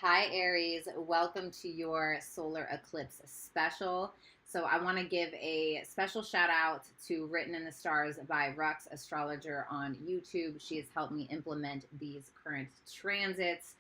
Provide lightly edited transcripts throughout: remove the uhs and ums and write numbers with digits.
Hi, Aries. Welcome to your solar eclipse special. So, I want to give a special shout out to Written in the Stars by Rux Astrologer on YouTube. She has helped me implement these current transits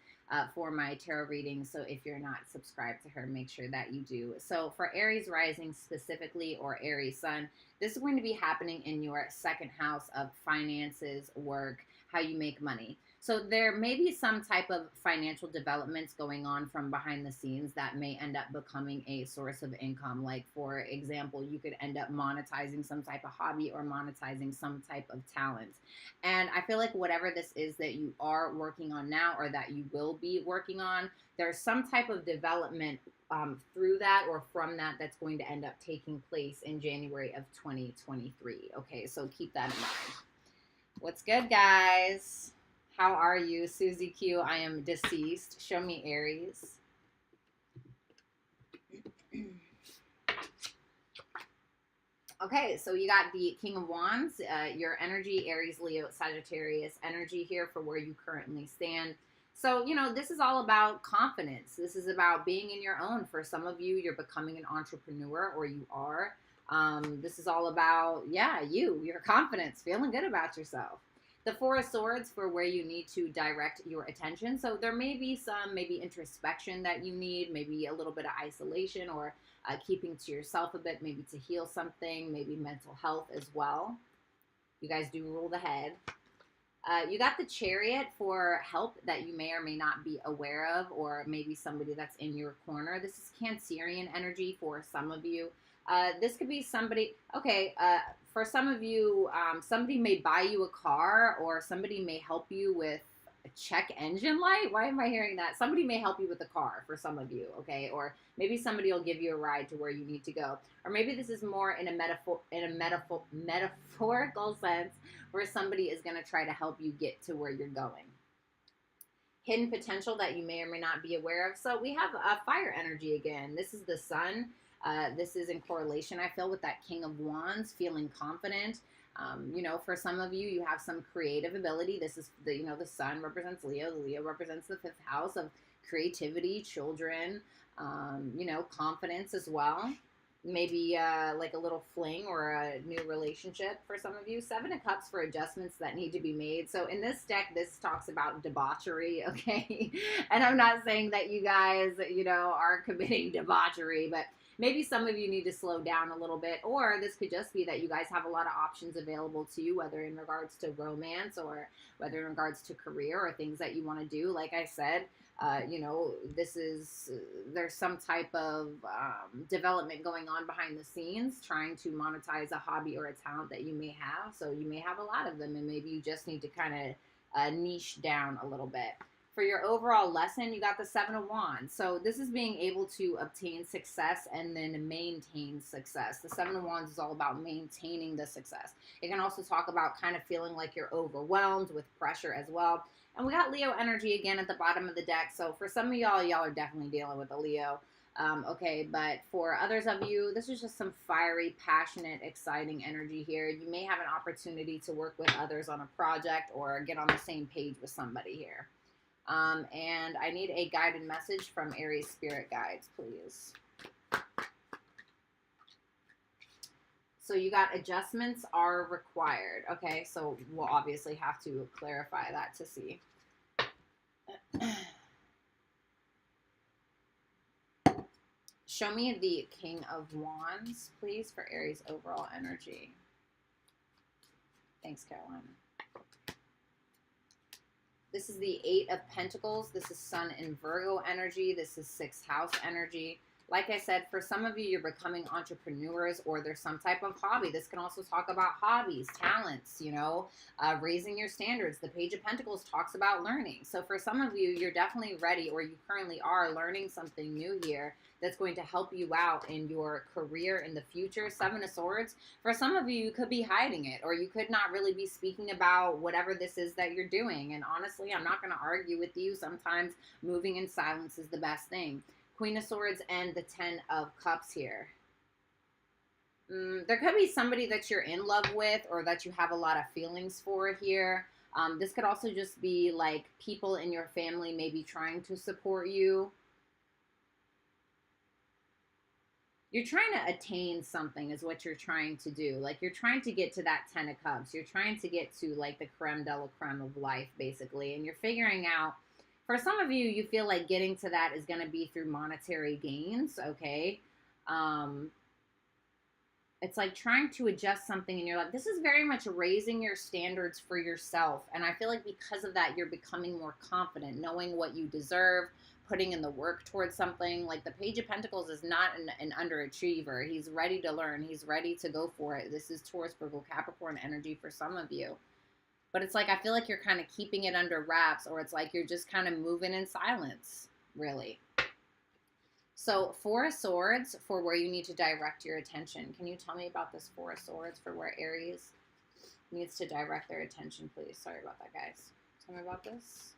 for my tarot readings. So, if you're not subscribed to her, make sure that you do. So, for Aries rising specifically or Aries sun, this is going to be happening in your second house of finances, work, how you make money. So there may be some type of financial developments going on from behind the scenes that may end up becoming a source of income. Like, for example, you could end up monetizing some type of hobby or monetizing some type of talent. And I feel like whatever this is that you are working on now or that you will be working on, there's some type of development through that or from that that's going to end up taking place in January of 2023. Okay, so keep that in mind. What's good, guys? How are you? Susie Q, I am deceased. Show me Aries. Okay, so you got the King of Wands, your energy, Aries, Leo, Sagittarius energy here for where you currently stand. So, this is all about confidence. This is about being in your own. For some of you, you're becoming an entrepreneur, or you are. This is all about, your confidence, feeling good about yourself. The Four of Swords for where you need to direct your attention. So there may be some introspection that you need, maybe a little bit of isolation or keeping to yourself a bit, maybe to heal something, maybe mental health as well. You guys do rule the head. You got the Chariot for help that you may or may not be aware of, or maybe somebody that's in your corner. This is Cancerian energy for some of you. This could be somebody, for some of you, somebody may buy you a car, or somebody may help you with a check engine light. Why am I hearing that? Somebody may help you with a car for some of you, okay? Or maybe somebody will give you a ride to where you need to go. Or maybe this is more in a metaphorical sense, where somebody is going to try to help you get to where you're going. Hidden potential that you may or may not be aware of. So we have a fire energy again. This is the sun. This is in correlation, I feel, with that King of Wands, feeling confident. For some of you, you have some creative ability. This is the sun represents Leo. Leo represents the fifth house of creativity, children, confidence as well. Maybe like a little fling or a new relationship for some of you. Seven of Cups for adjustments that need to be made. So in this deck, this talks about debauchery, okay? And I'm not saying that you guys, are committing debauchery, but maybe some of you need to slow down a little bit, or this could just be that you guys have a lot of options available to you, whether in regards to romance or whether in regards to career or things that you want to do. Like I said, there's some type of development going on behind the scenes, trying to monetize a hobby or a talent that you may have. So you may have a lot of them, and maybe you just need to kind of niche down a little bit. For your overall lesson, you got the Seven of Wands. So this is being able to obtain success and then maintain success. The Seven of Wands is all about maintaining the success. It can also talk about kind of feeling like you're overwhelmed with pressure as well. And we got Leo energy again at the bottom of the deck. So for some of y'all are definitely dealing with a Leo. But for others of you, this is just some fiery, passionate, exciting energy here. You may have an opportunity to work with others on a project or get on the same page with somebody here. And I need a guided message from Aries Spirit Guides, please. So you got adjustments are required. Okay, so we'll obviously have to clarify that to see. Show me the King of Wands, please, for Aries overall energy. Thanks, Caroline. This is the Eight of Pentacles. This is Sun in Virgo energy. This is sixth house energy. Like I said, for some of you, you're becoming entrepreneurs, or there's some type of hobby. This can also talk about hobbies, talents, raising your standards. The Page of Pentacles talks about learning. So for some of you, you're definitely ready, or you currently are learning something new here that's going to help you out in your career in the future. Seven of Swords. For some of you, you could be hiding it, or you could not really be speaking about whatever this is that you're doing. And honestly, I'm not going to argue with you. Sometimes moving in silence is the best thing. Queen of Swords and the Ten of Cups here. There could be somebody that you're in love with or that you have a lot of feelings for here. This could also just be like people in your family maybe trying to support you. You're trying to attain something is what you're trying to do. Like you're trying to get to that 10 of cups. You're trying to get to like the creme de la creme of life, basically. And you're figuring out, for some of you, you feel like getting to that is going to be through monetary gains, okay? It's like trying to adjust something in your life. This is very much raising your standards for yourself. And I feel like because of that, you're becoming more confident, knowing what you deserve, putting in the work towards something. Like the Page of Pentacles is not an underachiever. He's ready to learn. He's ready to go for it. This is Taurus, Virgo, Capricorn energy for some of you. But it's like, I feel like you're kind of keeping it under wraps, or it's like you're just kind of moving in silence, really. So 4 of Swords for where you need to direct your attention. Can you tell me about this 4 of Swords for where Aries needs to direct their attention, please? Sorry about that, guys. Tell me about this.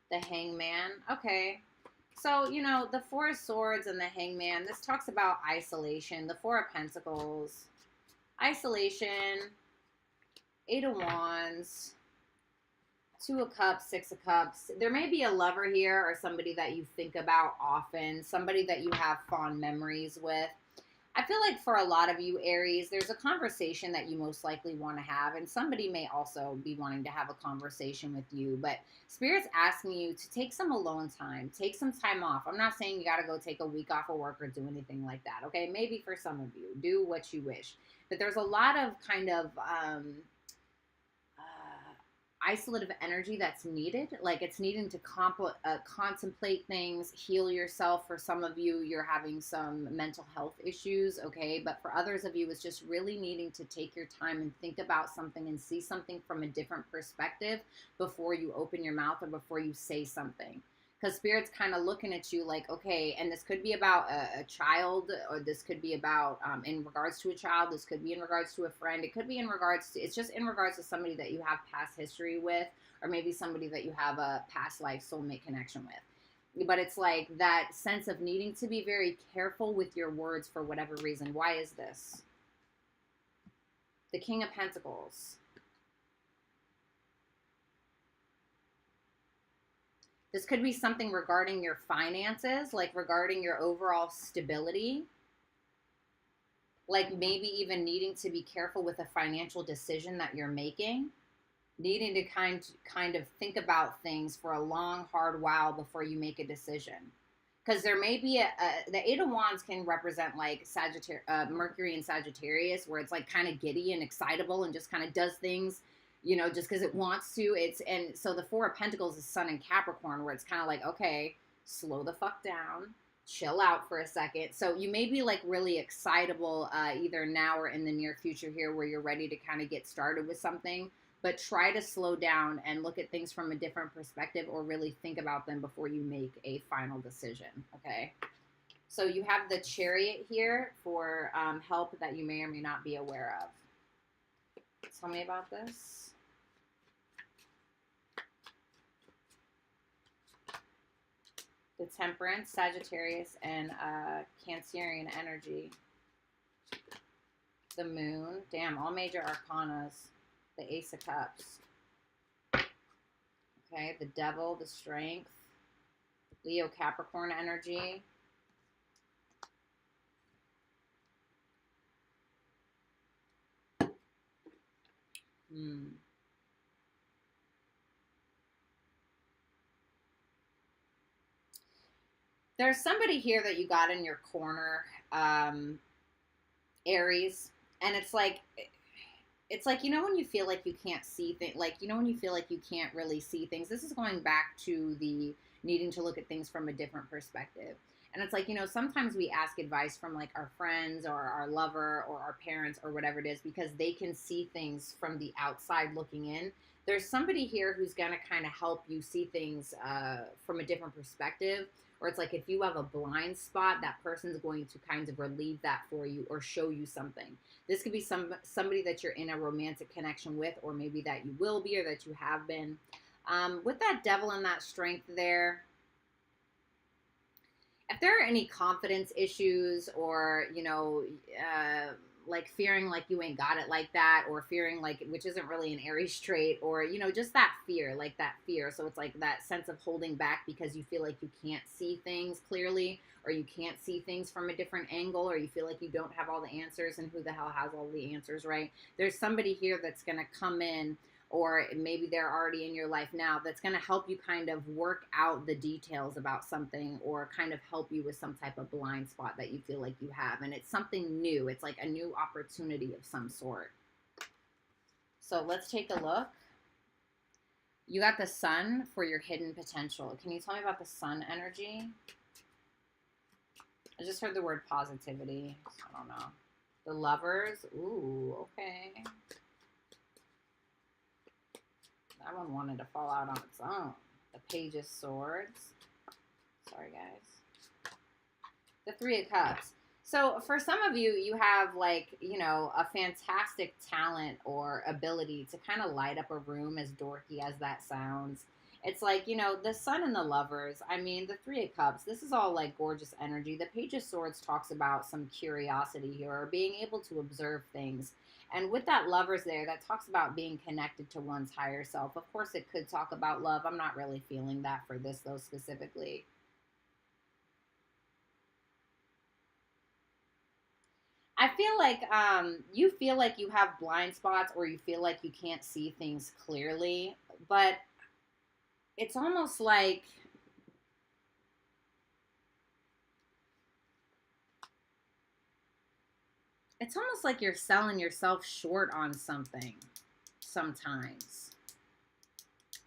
The Hangman. Okay. So, you know, the 4 of Swords and the Hangman, this talks about isolation. The 4 of Pentacles, isolation, 8 of Wands, 2 of Cups, 6 of Cups. There may be a lover here or somebody that you think about often, somebody that you have fond memories with. I feel like for a lot of you, Aries, there's a conversation that you most likely want to have, and somebody may also be wanting to have a conversation with you, but Spirit's asking you to take some alone time, take some time off. I'm not saying you got to go take a week off of work or do anything like that, okay? Maybe for some of you, do what you wish. But there's a lot of kind of isolative energy that's needed. Like it's needing to contemplate things, heal yourself. For some of you, you're having some mental health issues, okay? But for others of you, it's just really needing to take your time and think about something and see something from a different perspective before you open your mouth or before you say something. Because Spirit's kind of looking at you like, okay, and this could be about a child, or this could be about in regards to a child. This could be in regards to a friend. It could be in regards to, it's just in regards to somebody that you have past history with, or maybe somebody that you have a past life soulmate connection with. But it's like that sense of needing to be very careful with your words for whatever reason. Why is this? The King of Pentacles. This could be something regarding your finances, like regarding your overall stability. Like maybe even needing to be careful with a financial decision that you're making. Needing to kind of think about things for a long, hard while before you make a decision. Because there may be the 8 of Wands can represent like Mercury and Sagittarius, where it's like kind of giddy and excitable and just kind of does things, you know, just because it wants to. And so the 4 of Pentacles is Sun and Capricorn, where it's kind of like, okay, slow the fuck down, chill out for a second. So you may be like really excitable either now or in the near future here, where you're ready to kind of get started with something, but try to slow down and look at things from a different perspective, or really think about them before you make a final decision, okay? So you have the Chariot here for help that you may or may not be aware of. Tell me about this. The Temperance, Sagittarius, and Cancerian energy. The Moon. Damn, all major arcanas. The Ace of Cups. Okay, the Devil, the Strength. Leo, Capricorn energy. There's somebody here that you got in your corner, Aries, and it's like, you know, when you feel like you can't see things, like, you know, when you feel like you can't really see things. This is going back to the needing to look at things from a different perspective. And it's like, you know, sometimes we ask advice from like our friends or our lover or our parents or whatever it is, because they can see things from the outside looking in. There's somebody here who's going to kind of help you see things from a different perspective. Or it's like if you have a blind spot, that person's going to kind of relieve that for you or show you something. This could be somebody that you're in a romantic connection with, or maybe that you will be or that you have been. With that Devil and that Strength there, if there are any confidence issues, or, you know, like fearing like you ain't got it like that, or fearing like, which isn't really an Aries trait, or, you know, just that fear, like that fear. So it's like that sense of holding back because you feel like you can't see things clearly, or you can't see things from a different angle, or you feel like you don't have all the answers, and who the hell has all the answers, right? There's somebody here that's going to come in, or maybe they're already in your life now, that's going to help you kind of work out the details about something, or kind of help you with some type of blind spot that you feel like you have. And it's something new. It's like a new opportunity of some sort. So let's take a look. You got the Sun for your hidden potential. Can you tell me about the Sun energy? I just heard the word positivity. I don't know. The Lovers. Ooh, okay. That one wanted to fall out on its own. The Page of Swords. Sorry, guys. The Three of Cups. So for some of you, you have like, you know, a fantastic talent or ability to kind of light up a room, as dorky as that sounds. It's like, you know, the Sun and the Lovers. I mean, the Three of Cups. This is all like gorgeous energy. The Page of Swords talks about some curiosity here, or being able to observe things. And with that Lovers there, that talks about being connected to one's higher self. Of course, it could talk about love. I'm not really feeling that for this, though, specifically. I feel like you feel like you have blind spots, or you feel like you can't see things clearly. But it's almost like... it's almost like you're selling yourself short on something sometimes.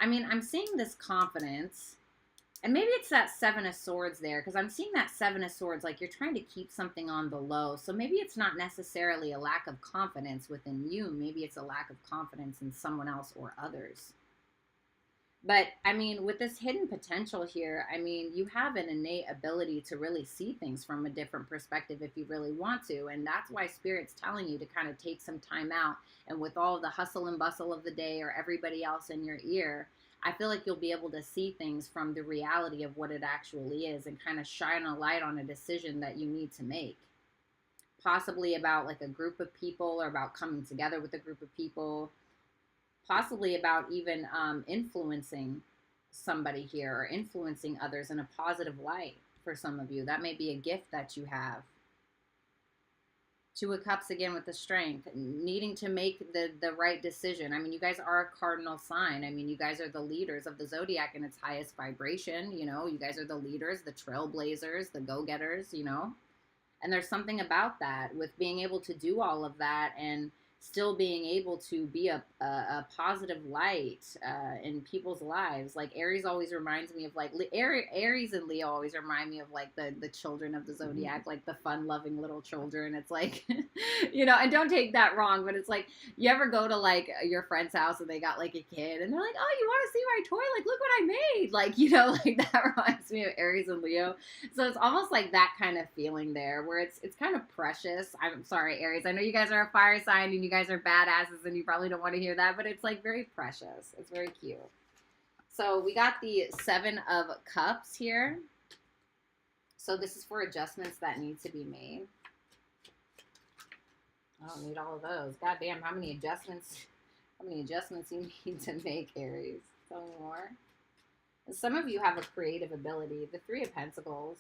I mean, I'm seeing this confidence, and maybe it's that Seven of Swords there, because I'm seeing that Seven of Swords like you're trying to keep something on the low. So maybe it's not necessarily a lack of confidence within you. Maybe it's a lack of confidence in someone else or others. But, I mean, with this hidden potential here, I mean, you have an innate ability to really see things from a different perspective if you really want to. And that's why Spirit's telling you to kind of take some time out. And with all the hustle and bustle of the day, or everybody else in your ear, I feel like you'll be able to see things from the reality of what it actually is, and kind of shine a light on a decision that you need to make. Possibly about like a group of people, or about coming together with a group of people. Possibly about even influencing somebody here, or influencing others in a positive light for some of you. That may be a gift that you have. Two of Cups again with the Strength, needing to make the right decision. I mean, you guys are a cardinal sign. I mean, you guys are the leaders of the zodiac in its highest vibration. You know, you guys are the leaders, the trailblazers, the go-getters, you know. And there's something about that, with being able to do all of that and still being able to be a positive light in people's lives. Like Aries always reminds me of like, Aries and Leo always remind me of like the children of the zodiac, like the fun-loving little children. It's like, you know, and don't take that wrong, but it's like, you ever go to like your friend's house and they got like a kid and they're like, oh, you want to see my toy? Like, look what I made. Like, you know, like that reminds me of Aries and Leo. So it's almost like that kind of feeling there, where it's kind of precious. I'm sorry, Aries. I know you guys are a fire sign and you guys are badasses and you probably don't want to hear that, but it's like very precious. It's very cute. So we got the Seven of Cups here. So this is for adjustments that need to be made. I don't need all of those. God damn, how many adjustments you need to make, Aries? Tell me more. And some of you have a creative ability. The Three of Pentacles.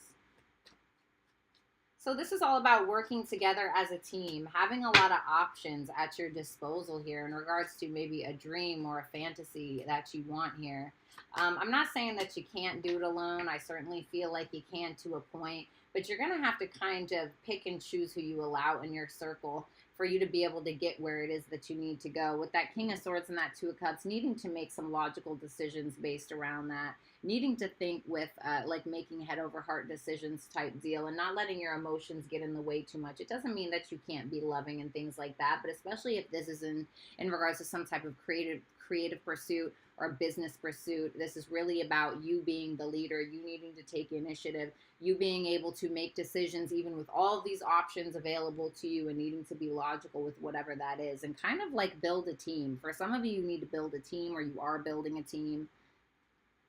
So this is all about working together as a team, having a lot of options at your disposal here in regards to maybe a dream or a fantasy that you want here. I'm not saying that you can't do it alone. I certainly feel like you can to a point, but you're going to have to kind of pick and choose who you allow in your circle for you to be able to get where it is that you need to go. With that King of Swords and that Two of Cups, needing to make some logical decisions based around that, needing to think with like making head over heart decisions type deal, and not letting your emotions get in the way too much. It doesn't mean that you can't be loving and things like that, but especially if this is in regards to some type of creative pursuit or business pursuit, this is really about you being the leader, you needing to take initiative, you being able to make decisions even with all of these options available to you, and needing to be logical with whatever that is, and kind of like build a team. For some of you, you need to build a team, or you are building a team.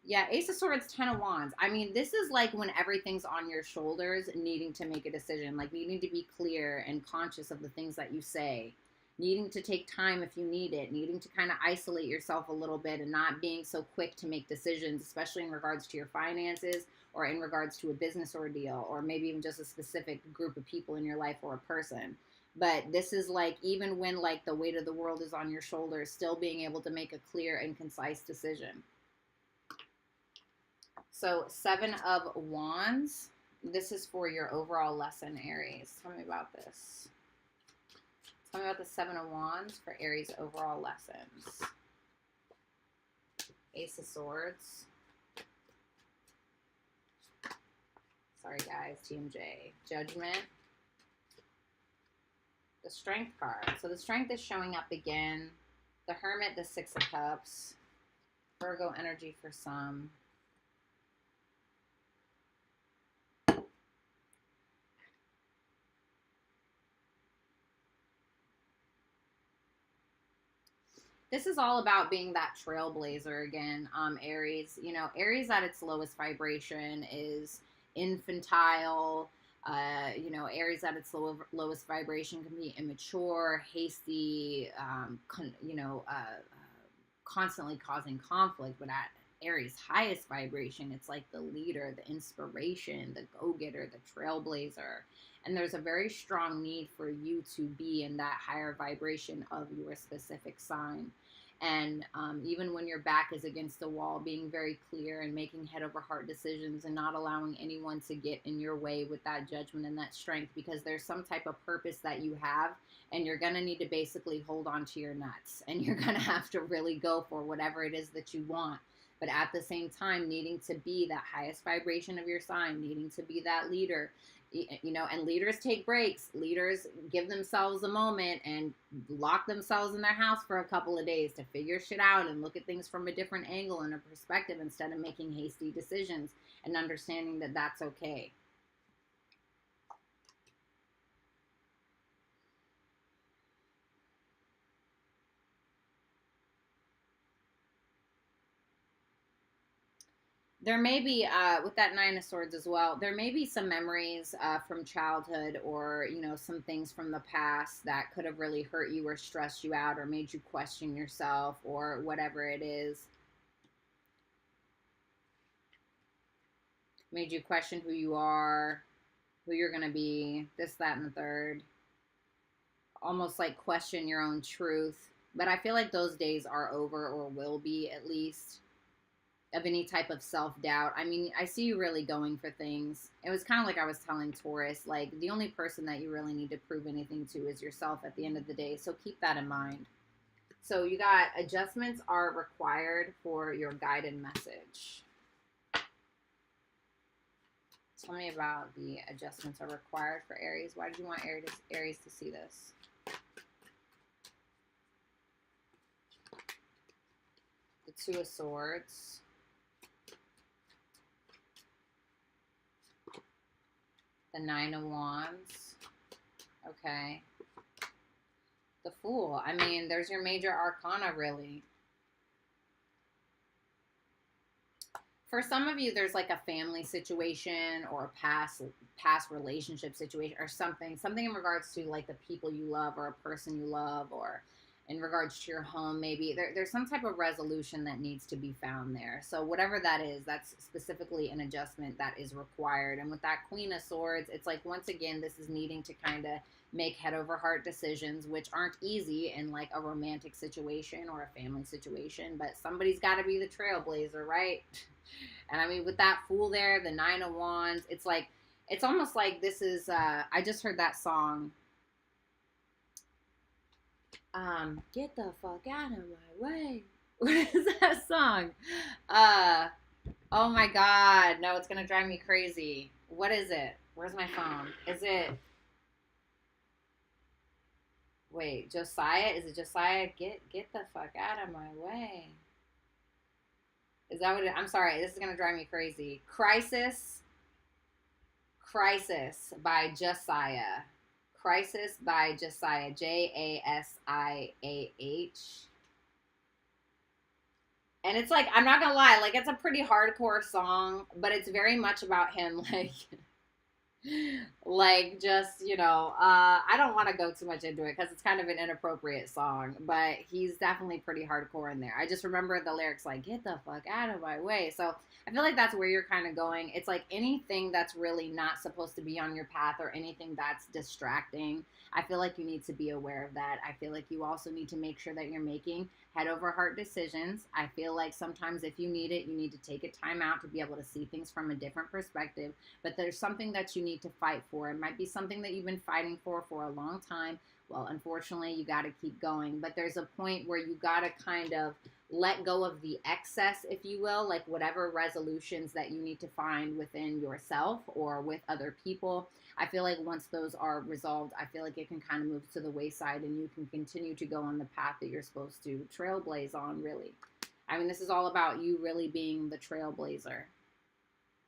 Yeah, Ace of Swords, Ten of Wands. I mean, this is like when everything's on your shoulders, needing to make a decision, like needing to be clear and conscious of the things that you say, needing to take time if you need it, needing to kind of isolate yourself a little bit and not being so quick to make decisions, especially in regards to your finances or in regards to a business ordeal or maybe even just a specific group of people in your life or a person. But this is like even when like the weight of the world is on your shoulders, still being able to make a clear and concise decision. So, Seven of Wands. This is for your overall lesson, Aries. Tell me about this. Tell me about the Seven of Wands for Aries' overall lessons. Ace of Swords. Sorry, guys. TMJ. Judgment. The Strength card. So, the Strength is showing up again. The Hermit, the Six of Cups. Virgo energy for some. This is all about being that trailblazer again, Aries. You know, Aries at its lowest vibration is infantile. You know, Aries at its lowest vibration can be immature, hasty, constantly causing conflict. But at Aries' highest vibration, it's like the leader, the inspiration, the go-getter, the trailblazer. And there's a very strong need for you to be in that higher vibration of your specific sign. And even when your back is against the wall, being very clear and making head over heart decisions and not allowing anyone to get in your way with that judgment and that strength, because there's some type of purpose that you have, and you're going to need to basically hold on to your nuts, and you're going to have to really go for whatever it is that you want. But at the same time, needing to be that highest vibration of your sign, needing to be that leader, you know, and leaders take breaks. Leaders give themselves a moment and lock themselves in their house for a couple of days to figure shit out and look at things from a different angle and a perspective instead of making hasty decisions, and understanding that that's okay. There may be, with that Nine of Swords as well, there may be some memories from childhood, or, you know, some things from the past that could have really hurt you or stressed you out or made you question yourself or whatever it is. Made you question who you are, who you're going to be, this, that, and the third. Almost like question your own truth. But I feel like those days are over, or will be at least, of any type of self-doubt. I mean, I see you really going for things. It was kind of like I was telling Taurus, like the only person that you really need to prove anything to is yourself at the end of the day. So keep that in mind. So you got adjustments are required for your guided message. Tell me about the adjustments are required for Aries. Why did you want Aries to see this? The Two of Swords. The Nine of Wands. Okay. The Fool. I mean, there's your major arcana, really. For some of you, there's like a family situation or a past relationship situation or something in regards to like the people you love or a person you love, or in regards to your home. Maybe there's some type of resolution that needs to be found there. So whatever that is, that's specifically an adjustment that is required. And with that Queen of Swords, it's like, once again, this is needing to kind of make head over heart decisions, which aren't easy in like a romantic situation or a family situation, but somebody's got to be the trailblazer, right? And I mean, with that Fool there, the Nine of Wands, it's like, it's almost like this is, I just heard that song. Get the fuck out of my way. What is that song? Oh my God. No, it's going to drive me crazy. What is it? Where's my phone? Is it, wait, Josiah? Is it Josiah? Get the fuck out of my way. Is that what it, I'm sorry, this is going to drive me crazy. Crisis by Josiah. Crisis by Josiah. Jasiah. And it's like, I'm not gonna lie, like it's a pretty hardcore song, but it's very much about him, like just, I don't want to go too much into it because it's kind of an inappropriate song, but he's definitely pretty hardcore in there. I just remember the lyrics like, get the fuck out of my way. So I feel like that's where you're kind of going. It's like anything that's really not supposed to be on your path or anything that's distracting, I feel like you need to be aware of that. I feel like you also need to make sure that you're making head over heart decisions. I feel like sometimes if you need it, you need to take a time out to be able to see things from a different perspective. But there's something that you need to fight for. It might be something that you've been fighting for a long time. Well, unfortunately, you got to keep going. But there's a point where you got to kind of let go of the excess, if you will, like whatever resolutions that you need to find within yourself or with other people. I feel like once those are resolved, I feel like it can kind of move to the wayside and you can continue to go on the path that you're supposed to trailblaze on, really. I mean, this is all about you really being the trailblazer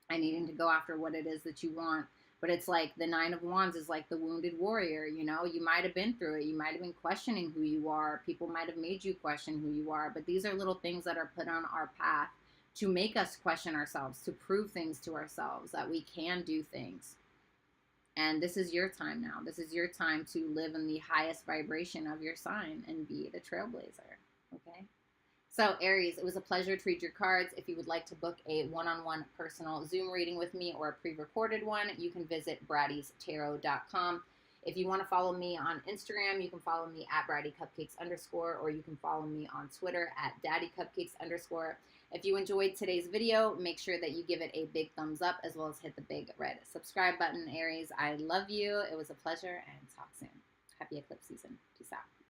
and needing to go after what it is that you want. But it's like the Nine of Wands is like the wounded warrior, you might have been through it. You might have been questioning who you are. People might have made you question who you are. But these are little things that are put on our path to make us question ourselves, to prove things to ourselves, that we can do things. And this is your time now. This is your time to live in the highest vibration of your sign and be the trailblazer, okay? So, Aries, it was a pleasure to read your cards. If you would like to book a one-on-one personal Zoom reading with me or a pre-recorded one, you can visit BrattysTarot.com. If you want to follow me on Instagram, you can follow me at BrattyCupcakes_, or you can follow me on Twitter at DaddyCupcakes_. If you enjoyed today's video, make sure that you give it a big thumbs up as well as hit the big red subscribe button, Aries. I love you. It was a pleasure, and talk soon. Happy eclipse season. Peace out.